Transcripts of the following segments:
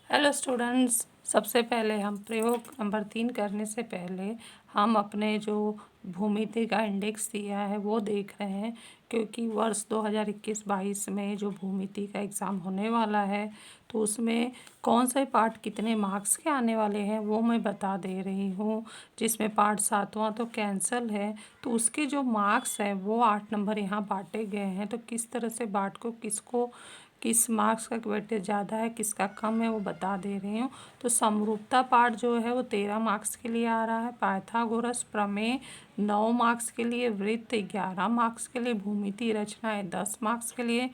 Hello students, सबसे पहले हम प्रयोग नंबर 3 करने से पहले हम अपने जो भूमिति का इंडेक्स दिया है वो देख रहे हैं, क्योंकि वर्ष 2021-22 में जो भूमिति का एग्ज़ाम होने वाला है तो उसमें कौन से पार्ट कितने मार्क्स के आने वाले हैं वो मैं बता दे रही हूँ। जिसमें पार्ट 7वां तो कैंसिल है, तो उसके जो मार्क्स हैं वो 8 नंबर यहाँ बांटे गए हैं। तो किस तरह से बांट को किस मार्क्स का वेटेज ज़्यादा है, किसका कम है, वो बता दे रही हूँ। तो समरूपता पार्ट जो है वो 13 मार्क्स के लिए आ रहा है, पाइथागोरस प्रमेय 9 मार्क्स के लिए, वृत्त 11 मार्क्स के लिए, भूमिति रचनाएं 10 मार्क्स के लिए,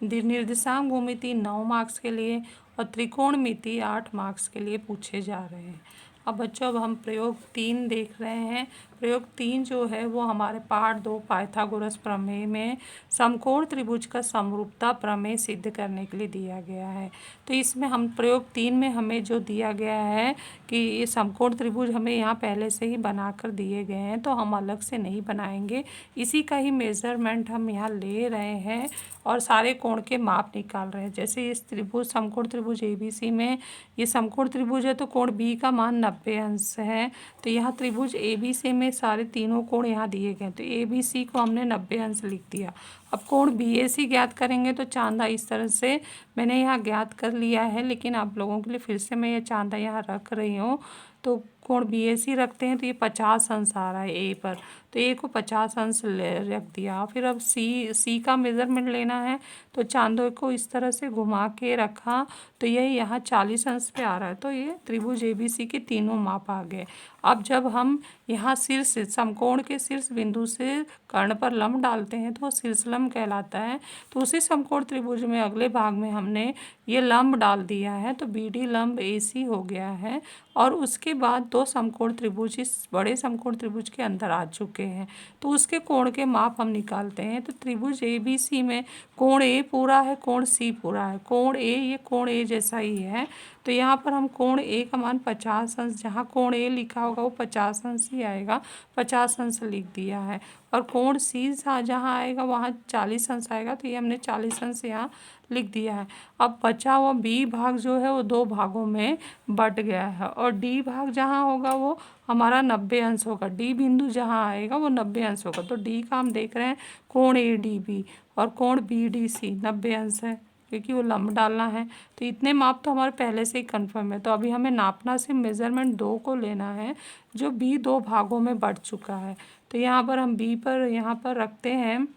निर्देशांक भूमिति 9 मार्क्स के लिए और त्रिकोणमिति 8 मार्क्स के लिए पूछे जा रहे हैं। अब बच्चों, अब हम प्रयोग 3 देख रहे हैं। प्रयोग 3 जो है वो हमारे पार्ट 2 पाइथागोरस प्रमेय में समकोण त्रिभुज का समरूपता प्रमेय सिद्ध करने के लिए दिया गया है। तो इसमें हम प्रयोग 3 में हमें जो दिया गया है कि ये समकोण त्रिभुज हमें यहाँ पहले से ही बनाकर दिए गए हैं, तो हम अलग से नहीं बनाएंगे, इसी का ही मेज़रमेंट हम यहाँ ले रहे हैं और सारे कोण के माप निकाल रहे हैं। जैसे इस त्रिभुज समकोण त्रिभुज ABC में ये समकोण त्रिभुज है तो कोण B का मान 90 अंश है। तो यहाँ त्रिभुज ABC में सारे तीनों कोण यहाँ दिए गए, तो ABC को हमने 90 अंश लिख दिया। अब कोण BAC ज्ञात करेंगे तो चांदा इस तरह से मैंने यहाँ ज्ञात कर लिया है, लेकिन आप लोगों के लिए फिर से मैं ये चांदा यहाँ रख रही हूँ। तो कोण BAC रखते हैं तो ये 50 अंश आ रहा है A पर, तो A को 50 अंश रख दिया। फिर अब C का मेज़रमेंट लेना है, तो चांदो को इस तरह से घुमा के रखा तो ये यहाँ 40 अंश पे आ रहा है। तो ये त्रिभुज ABC के तीनों माप आ गए। अब जब हम यहाँ शीर्ष समकोण के शीर्ष बिंदु से कर्ण पर लंब डालते हैं तो वो शीर्षलंब कहलाता है। तो उसी समकोण त्रिभुज में अगले भाग में हमने ये लंब डाल दिया है, तो BD लंब AC हो गया है। और उसके बाद 2 समकोण त्रिभुज इस बड़े समकोण त्रिभुज के अंदर आ चुके हैं, तो उसके कोण के माप हम निकालते हैं। तो त्रिभुज ABC में कोण A पूरा है, कोण C पूरा है। कोण A ये कोण A जैसा ही है, तो यहाँ पर हम कोण A का मान 50 अंश, जहाँ कोण A लिखा होगा वो 50 अंश ही आएगा, 50 अंश लिख दिया है। और कोण C जहाँ आएगा वहाँ 40 अंश आएगा, तो ये हमने 40 अंश यहाँ लिख दिया है। अब बचा हुआ B भाग जो है वो 2 भागों में बट गया है, और D भाग जहाँ होगा वो हमारा 90 अंश होगा। D बिंदु जहाँ आएगा वो 90 अंश होगा। तो D का हम देख रहे हैं कोण ADB और कोण BDC 90 अंश है, क्योंकि वो लंब डालना है। तो इतने माप तो हमारे पहले से ही कंफर्म है। तो अभी हमें नापना से मेज़रमेंट 2 को लेना है, जो B 2 भागों में बढ़ चुका है। तो यहाँ पर हम B पर यहाँ पर रखते हैं,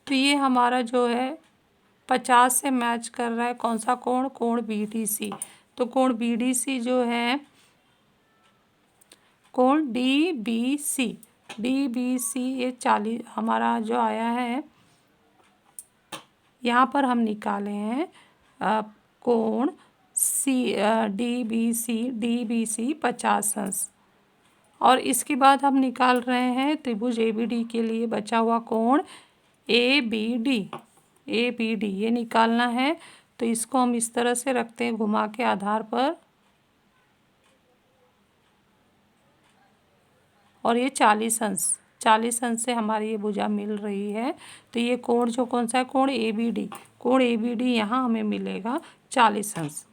तो ये हमारा जो है 50 से मैच कर रहा है कौन सा कोण, कोण BDC। तो कोण BDC जो है कोण DBC ये 40 हमारा जो आया है। यहाँ पर हम निकाले हैं कोण DBC 50 अंश। और इसके बाद हम निकाल रहे हैं त्रिभुज ABD के लिए बचा हुआ कोण ABD ये निकालना है। तो इसको हम इस तरह से रखते हैं घुमा के आधार पर, और ये 40 अंश से हमारी ये भुजा मिल रही है। तो ये कोण जो कौन सा है, कोण ABD यहाँ हमें मिलेगा 40 अंश,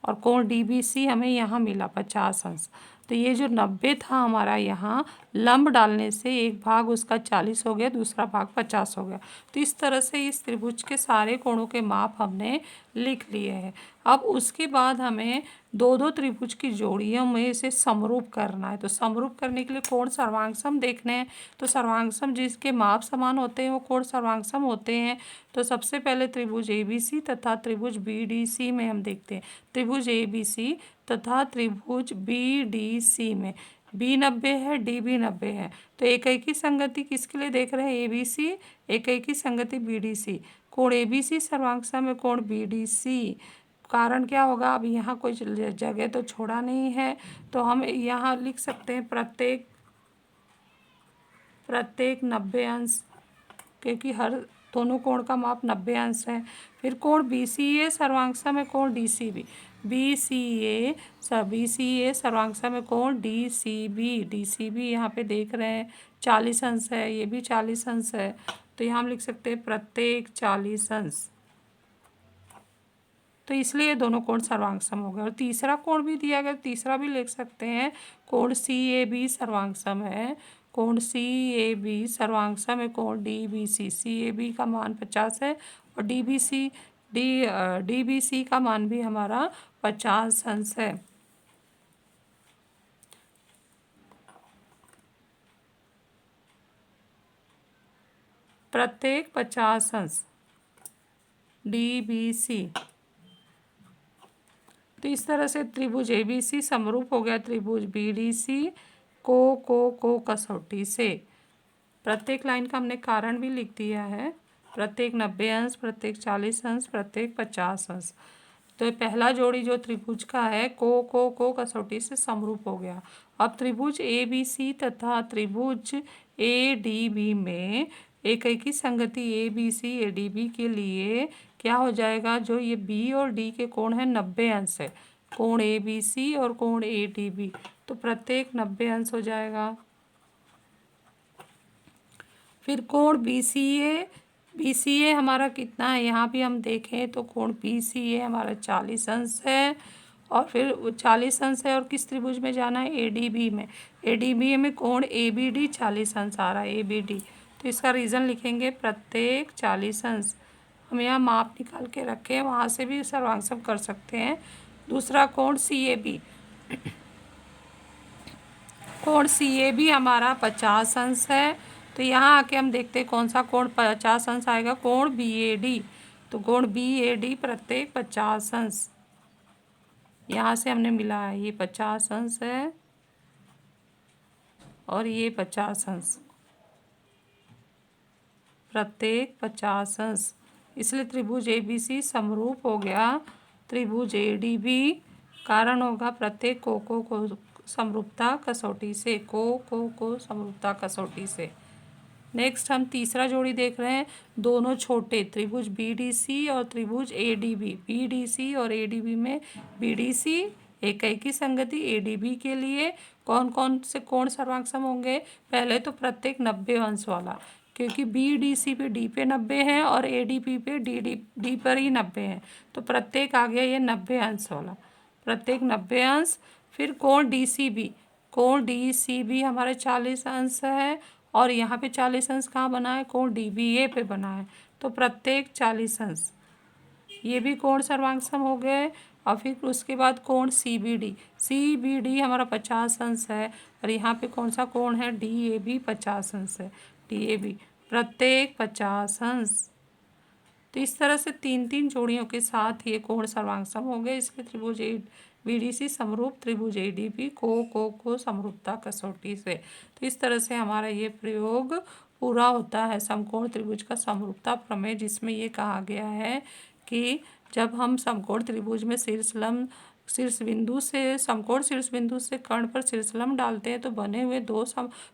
और कोण DBC हमें यहाँ मिला 50 अंश। तो ये जो 90 था हमारा यहाँ लंब डालने से एक भाग उसका 40 हो गया, दूसरा भाग 50 हो गया। तो इस तरह से इस त्रिभुज के सारे कोणों के माप हमने लिख लिए हैं। अब उसके बाद हमें 2-2 त्रिभुज की जोड़ियों में इसे समरूप करना है। तो समरूप करने के लिए कोण सर्वांगसम देखने हैं। तो सर्वांगसम जिसके माप समान होते हैं वो कोण सर्वांगसम होते हैं। तो सबसे पहले त्रिभुज ABC तथा त्रिभुज BDC में हम देखते हैं। त्रिभुज ABC तथा त्रिभुज BDC में B 90 है, DB 90 है। तो एक संगति किसके लिए देख रहे हैं, ABC, एक संगति BDC। कोण ABC सर्वांगसम है कोण BDC। कारण क्या होगा, अब यहाँ कोई जगह तो छोड़ा नहीं है, तो हम यहाँ लिख सकते हैं प्रत्येक 90 अंश, क्योंकि हर दोनों कोण का माप 90 अंश है। फिर कोण BCA सर्वांग है कोण DCB, BCA सर्वांग है कोण DCB यहाँ पे देख रहे हैं 40 अंश है, ये भी 40 अंश है, तो यहाँ हम लिख सकते हैं प्रत्येक 40 अंश, तो इसलिए दोनों कोण सर्वांगसम हो गए। और तीसरा कोण भी दिया गया, तीसरा भी लिख सकते हैं, कोण CAB सर्वांगसम है, कोण CAB सर्वांगसम है कोण DBC, CAB का मान 50 है और DBC का मान भी हमारा 50 अंश है। प्रत्येक 50 अंश DBC। तो इस तरह से त्रिभुज ABC समरूप हो गया त्रिभुज BDC को कसौटी से। प्रत्येक लाइन का हमने कारण भी लिख दिया है, प्रत्येक 90 अंश, प्रत्येक 40 अंश, प्रत्येक 50 अंश। तो पहला जोड़ी जो त्रिभुज का है को कसौटी से समरूप हो गया। अब त्रिभुज ABC तथा त्रिभुज ADB में एक संगति ABC ADB के लिए क्या हो जाएगा, जो ये B और D के कोण है 90 अंश है, कोण ABC और कोण ADB, तो प्रत्येक 90 अंश हो जाएगा। फिर कोण BCA हमारा कितना है, यहाँ भी हम देखें तो कोण BCA हमारा 40 अंश है, और फिर 40 अंश है, और किस त्रिभुज में जाना है, ADB में कोण ABD 40 अंश आ रहा है, ABD, तो इसका रीज़न लिखेंगे प्रत्येक 40 अंश। हम यहाँ माप निकाल के रखें, वहाँ से भी सर्वांगसम कर सकते हैं। दूसरा कोण CAB, कोण CAB हमारा 50 अंश है, तो यहाँ आके हम देखते हैं कौन सा कोण 50 अंश आएगा, कोण BAD, तो कोण BAD प्रत्येक 50 अंश, यहाँ से हमने मिला है, ये 50 अंश है और ये 50 अंश, प्रत्येक 50 अंश, इसलिए त्रिभुज ABC समरूप हो गया त्रिभुज ADB। कारण होगा प्रत्येक को समरूपता कसौटी से, को समरूपता कसौटी से। नेक्स्ट हम तीसरा जोड़ी देख रहे हैं, दोनों छोटे त्रिभुज BDC और त्रिभुज ADB। BDC और ADB में BDC एक संगति ADB के लिए कौन कौन से कोण सर्वांगसम होंगे, पहले तो प्रत्येक 90 अंश वाला, क्योंकि BDC पे D पे 90 है और ADB पे D पर ही 90 है, तो प्रत्येक आ गया ये 90 अंश वाला, प्रत्येक 90 अंश। फिर कोण DCB हमारे 40 अंश है, और यहाँ पे 40 अंश कहाँ बना है, कोण DBA पे बना है, तो प्रत्येक 40 अंश, ये भी कोण सर्वांगसम हो गए। और फिर उसके बाद कोण CBD हमारा 50 अंश है, और यहाँ पे कौन सा कोण है, DAB 50 अंश है, DAB प्रत्येक 50 अंश। तो इस तरह से तीन जोड़ियों के साथ ये कोण सर्वांगसम हो गए, इसलिए त्रिभुज BDC समरूप त्रिभुज ADB को समरूपता कसौटी से। तो इस तरह से हमारा ये प्रयोग पूरा होता है समकोण त्रिभुज का समरूपता प्रमेय, जिसमें ये कहा गया है कि जब हम समकोण त्रिभुज में शीर्ष बिंदु से समकोण शीर्ष बिंदु से कर्ण पर शीर्षलंब डालते हैं, तो बने हुए दो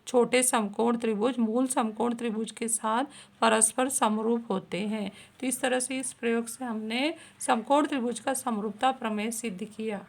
छोटे समकोण त्रिभुज मूल समकोण त्रिभुज के साथ परस्पर समरूप होते हैं। तो इस तरह से इस प्रयोग से हमने समकोण त्रिभुज का समरूपता प्रमेय सिद्ध किया।